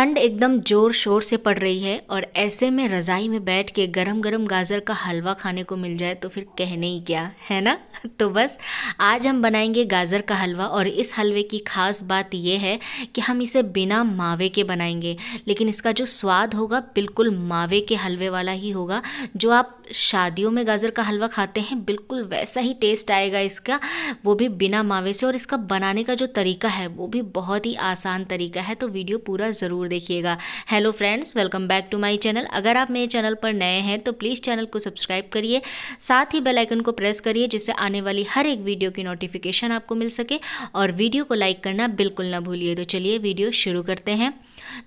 ठंड एकदम ज़ोर शोर से पड़ रही है और ऐसे में रज़ाई में बैठ के गरम गरम गाजर का हलवा खाने को मिल जाए तो फिर कहने ही क्या है ना। तो बस आज हम बनाएंगे गाजर का हलवा और इस हलवे की ख़ास बात यह है कि हम इसे बिना मावे के बनाएंगे, लेकिन इसका जो स्वाद होगा बिल्कुल मावे के हलवे वाला ही होगा। जो आप शादियों में गाजर का हलवा खाते हैं बिल्कुल वैसा ही टेस्ट आएगा इसका, वो भी बिना मावे से। और इसका बनाने का जो तरीका है वो भी बहुत ही आसान तरीका है, तो वीडियो पूरा ज़रूर देखिएगा। Hello friends, welcome back to my channel. अगर आप मेरे चैनल पर नए हैं तो प्लीज़ चैनल को सब्सक्राइब करिए, साथ ही बेल आइकन को प्रेस करिए जिससे आने वाली हर एक वीडियो की नोटिफिकेशन आपको मिल सके, और वीडियो को लाइक करना बिल्कुल ना भूलिए। तो चलिए वीडियो शुरू करते हैं।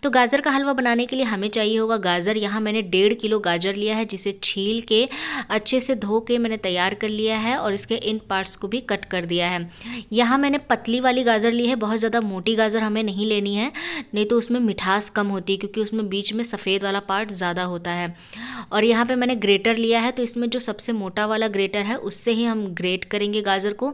तो गाजर का हलवा बनाने के लिए हमें चाहिए होगा गाजर। यहाँ मैंने 1.5 किलो गाजर लिया है, जिसे छील के अच्छे से धो के मैंने तैयार कर लिया है और इसके इन पार्ट्स को भी कट कर दिया है। यहाँ मैंने पतली वाली गाजर ली है, बहुत ज़्यादा मोटी गाजर हमें नहीं लेनी है, नहीं तो उसमें मिठास कम होती है क्योंकि उसमें बीच में सफ़ेद वाला पार्ट ज़्यादा होता है। और यहाँ पे मैंने ग्रेटर लिया है, तो इसमें जो सबसे मोटा वाला ग्रेटर है उससे ही हम ग्रेट करेंगे गाजर को।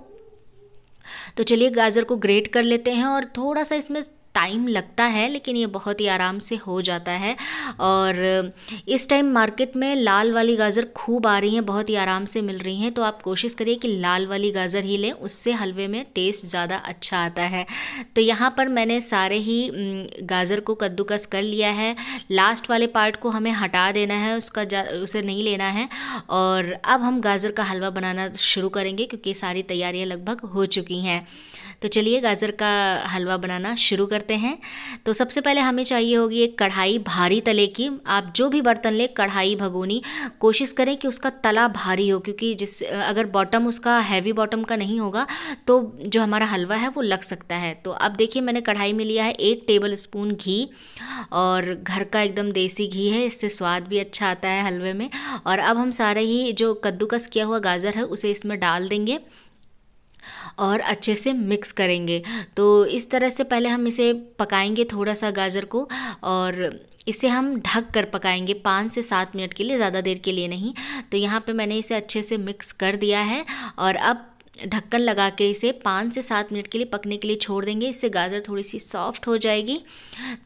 तो चलिए गाजर को ग्रेट कर लेते हैं, और थोड़ा सा इसमें टाइम लगता है लेकिन ये बहुत ही आराम से हो जाता है। और इस टाइम मार्केट में लाल वाली गाजर खूब आ रही हैं, बहुत ही आराम से मिल रही हैं, तो आप कोशिश करिए कि लाल वाली गाजर ही लें, उससे हलवे में टेस्ट ज़्यादा अच्छा आता है। तो यहाँ पर मैंने सारे ही गाजर को कद्दूकस कर लिया है। लास्ट वाले पार्ट को हमें हटा देना है, उसे नहीं लेना है। और अब हम गाजर का हलवा बनाना शुरू करेंगे क्योंकि सारी तैयारियाँ लगभग हो चुकी हैं। तो चलिए गाजर का हलवा बनाना शुरू करते हैं। तो सबसे पहले हमें चाहिए होगी एक कढ़ाई भारी तले की। आप जो भी बर्तन लें, कढ़ाई भगोनी, कोशिश करें कि उसका तला भारी हो, क्योंकि अगर बॉटम उसका हैवी बॉटम का नहीं होगा तो जो हमारा हलवा है वो लग सकता है। तो अब देखिए मैंने कढ़ाई में लिया है 1 टेबल स्पून घी, और घर का एकदम देसी घी है, इससे स्वाद भी अच्छा आता है हलवे में। और अब हम सारे ही जो कद्दूकस किया हुआ गाजर है उसे इसमें डाल देंगे और अच्छे से मिक्स करेंगे। तो इस तरह से पहले हम इसे पकाएंगे थोड़ा सा गाजर को, और इसे हम ढक कर पकाएंगे 5 से 7 मिनट के लिए, ज़्यादा देर के लिए नहीं। तो यहाँ पे मैंने इसे अच्छे से मिक्स कर दिया है, और अब ढक्कन लगा के इसे 5 से 7 मिनट के लिए पकने के लिए छोड़ देंगे। इससे गाजर थोड़ी सी सॉफ्ट हो जाएगी।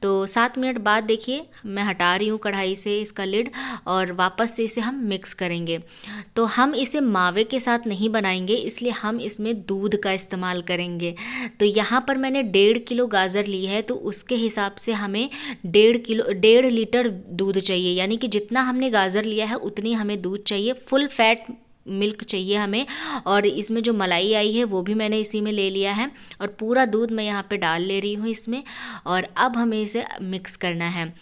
तो 7 मिनट बाद देखिए मैं हटा रही हूँ कढ़ाई से इसका लिड, और वापस से इसे हम मिक्स करेंगे। तो हम इसे मावे के साथ नहीं बनाएंगे, इसलिए हम इसमें दूध का इस्तेमाल करेंगे। तो यहाँ पर मैंने 1.5 किलो गाजर ली है, तो उसके हिसाब से हमें 1.5 लीटर दूध चाहिए, यानी कि जितना हमने गाजर लिया है उतनी हमें दूध चाहिए। फुल फैट मिल्क चाहिए हमें। और इसमें जो मलाई आई है वो भी मैंने इसी में ले लिया है, और पूरा दूध मैं यहाँ पे डाल ले रही हूँ इसमें। और अब हमें इसे मिक्स करना है।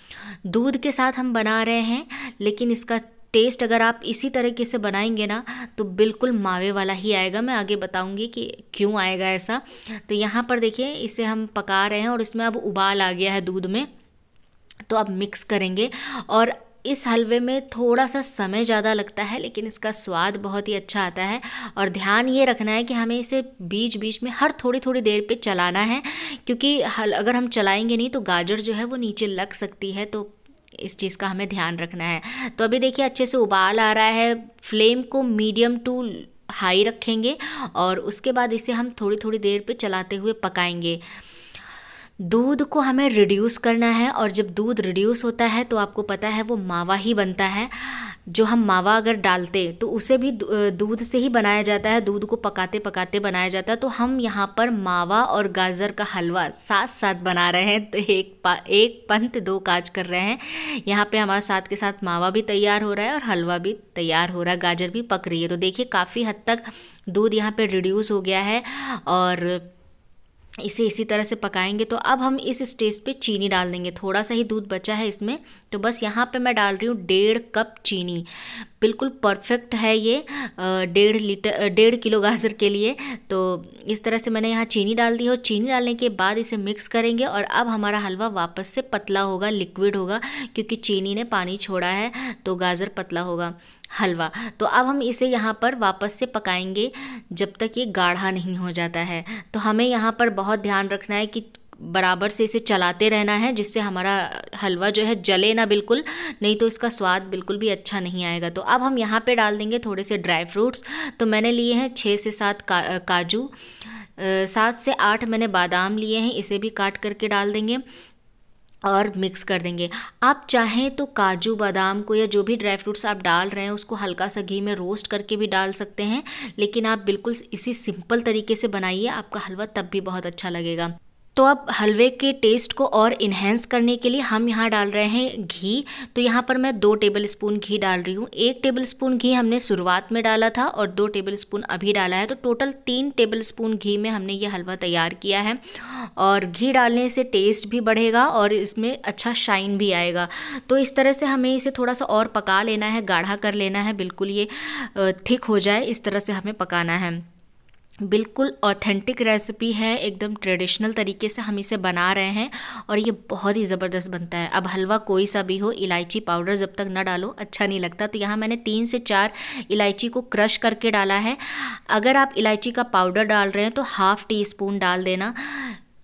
दूध के साथ हम बना रहे हैं, लेकिन इसका टेस्ट अगर आप इसी तरीके से बनाएंगे ना तो बिल्कुल मावे वाला ही आएगा। मैं आगे बताऊंगी कि क्यों आएगा ऐसा। तो यहाँ पर देखिए इसे हम पका रहे हैं और इसमें अब उबाल आ गया है दूध में। तो अब मिक्स करेंगे, और इस हलवे में थोड़ा सा समय ज़्यादा लगता है लेकिन इसका स्वाद बहुत ही अच्छा आता है। और ध्यान ये रखना है कि हमें इसे बीच बीच में हर थोड़ी थोड़ी देर पे चलाना है, क्योंकि अगर हम चलाएंगे नहीं तो गाजर जो है वो नीचे लग सकती है। तो इस चीज़ का हमें ध्यान रखना है। तो अभी देखिए अच्छे से उबाल आ रहा है। फ्लेम को मीडियम टू हाई रखेंगे, और उसके बाद इसे हम थोड़ी थोड़ी देर पे चलाते हुए पकाएंगे। दूध को हमें रिड्यूस करना है, और जब दूध रिड्यूस होता है तो आपको पता है वो मावा ही बनता है। जो हम मावा अगर डालते तो उसे भी दूध से ही बनाया जाता है, दूध को पकाते पकाते बनाया जाता है। तो हम यहाँ पर मावा और गाजर का हलवा साथ साथ बना रहे हैं, तो एक पंथ दो काज कर रहे हैं। यहाँ पे हमारा साथ के साथ मावा भी तैयार हो रहा है और हलवा भी तैयार हो रहा है, गाजर भी पक रही है। तो देखिए काफ़ी हद तक दूध यहाँ पे रिड्यूस हो गया है, और इसे इसी तरह से पकाएंगे। तो अब हम इस स्टेज पे चीनी डाल देंगे। थोड़ा सा ही दूध बचा है इसमें, तो बस यहाँ पे मैं डाल रही हूँ 1.5 कप चीनी। बिल्कुल परफेक्ट है ये 1.5 किलो गाजर के लिए। तो इस तरह से मैंने यहाँ चीनी डाल दी है, और चीनी डालने के बाद इसे मिक्स करेंगे। और अब हमारा हलवा वापस से पतला होगा, लिक्विड होगा, क्योंकि चीनी ने पानी छोड़ा है तो गाजर पतला होगा हलवा। तो अब हम इसे यहाँ पर वापस से पकाएंगे जब तक ये गाढ़ा नहीं हो जाता है। तो हमें यहाँ पर बहुत ध्यान रखना है कि बराबर से इसे चलाते रहना है, जिससे हमारा हलवा जो है जले ना बिल्कुल, नहीं तो इसका स्वाद बिल्कुल भी अच्छा नहीं आएगा। तो अब हम यहाँ पे डाल देंगे थोड़े से ड्राई फ्रूट्स। तो मैंने लिए हैं 6 से 7 काजू, 7 से 8 मैंने बादाम लिए हैं, इसे भी काट करके डाल देंगे। और मिक्स कर देंगे। आप चाहें तो काजू बादाम को या जो भी ड्राई फ्रूट्स आप डाल रहे हैं उसको हल्का सा घी में रोस्ट करके भी डाल सकते हैं, लेकिन आप बिल्कुल इसी सिंपल तरीके से बनाइए, आपका हलवा तब भी बहुत अच्छा लगेगा। तो अब हलवे के टेस्ट को और इन्हेंस करने के लिए हम यहाँ डाल रहे हैं घी। तो यहाँ पर मैं 2 टेबलस्पून घी डाल रही हूँ। 1 टेबलस्पून घी हमने शुरुआत में डाला था और 2 टेबलस्पून अभी डाला है, तो टोटल 3 टेबलस्पून घी में हमने ये हलवा तैयार किया है। और घी डालने से टेस्ट भी बढ़ेगा और इसमें अच्छा शाइन भी आएगा। तो इस तरह से हमें इसे थोड़ा सा और पका लेना है, गाढ़ा कर लेना है, बिल्कुल ये थिक हो जाए इस तरह से हमें पकाना है। बिल्कुल ऑथेंटिक रेसिपी है, एकदम ट्रेडिशनल तरीके से हम इसे बना रहे हैं और ये बहुत ही ज़बरदस्त बनता है। अब हलवा कोई सा भी हो, इलायची पाउडर जब तक ना डालो अच्छा नहीं लगता। तो यहाँ मैंने 3 से 4 इलायची को क्रश करके डाला है। अगर आप इलायची का पाउडर डाल रहे हैं तो ½ टी-स्पून डाल देना।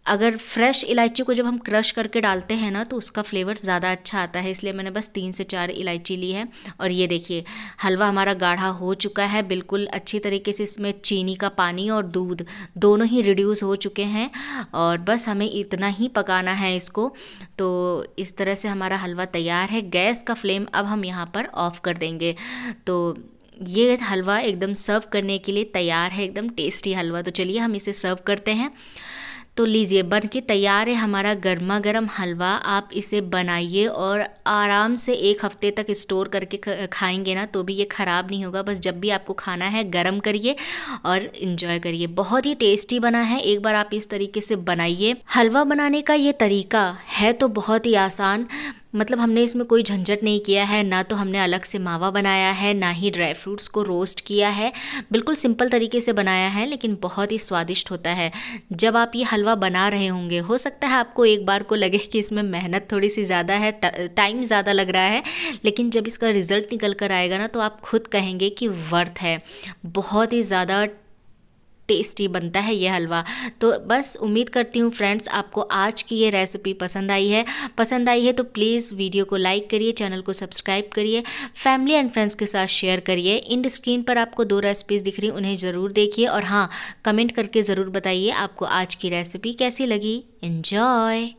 अगर फ्रेश इलायची को जब हम क्रश करके डालते हैं ना तो उसका फ्लेवर ज़्यादा अच्छा आता है, इसलिए मैंने बस 3 से 4 इलायची ली है। और ये देखिए हलवा हमारा गाढ़ा हो चुका है बिल्कुल अच्छी तरीके से। इसमें चीनी का पानी और दूध दोनों ही रिड्यूस हो चुके हैं और बस हमें इतना ही पकाना है इसको। तो इस तरह से हमारा हलवा तैयार है। गैस का फ्लेम अब हम यहाँ पर ऑफ़ कर देंगे। तो ये हलवा एकदम सर्व करने के लिए तैयार है, एकदम टेस्टी हलवा। तो चलिए हम इसे सर्व करते हैं। तो लीजिए बन के तैयार है हमारा गर्मा गर्म हलवा। आप इसे बनाइए और आराम से 1 हफ्ते तक स्टोर करके खाएंगे ना तो भी ये ख़राब नहीं होगा। बस जब भी आपको खाना है गरम करिए और इन्जॉय करिए। बहुत ही टेस्टी बना है, एक बार आप इस तरीके से बनाइए। हलवा बनाने का ये तरीका है तो बहुत ही आसान, मतलब हमने इसमें कोई झंझट नहीं किया है, ना तो हमने अलग से मावा बनाया है, ना ही ड्राई फ्रूट्स को रोस्ट किया है। बिल्कुल सिंपल तरीके से बनाया है लेकिन बहुत ही स्वादिष्ट होता है। जब आप ये हलवा बना रहे होंगे हो सकता है आपको एक बार को लगे कि इसमें मेहनत थोड़ी सी ज़्यादा है, टाइम ज़्यादा लग रहा है, लेकिन जब इसका रिज़ल्ट निकल कर आएगा ना तो आप खुद कहेंगे कि वर्थ है। बहुत ही ज़्यादा टेस्टी बनता है ये हलवा। तो बस उम्मीद करती हूँ फ्रेंड्स आपको आज की ये रेसिपी पसंद आई है तो प्लीज़ वीडियो को लाइक करिए, चैनल को सब्सक्राइब करिए, फैमिली एंड फ्रेंड्स के साथ शेयर करिए। इन स्क्रीन पर आपको 2 रेसिपीज़ दिख रही हैं, उन्हें ज़रूर देखिए और हाँ कमेंट करके ज़रूर बताइए आपको आज की रेसिपी कैसी लगी। एन्जॉय।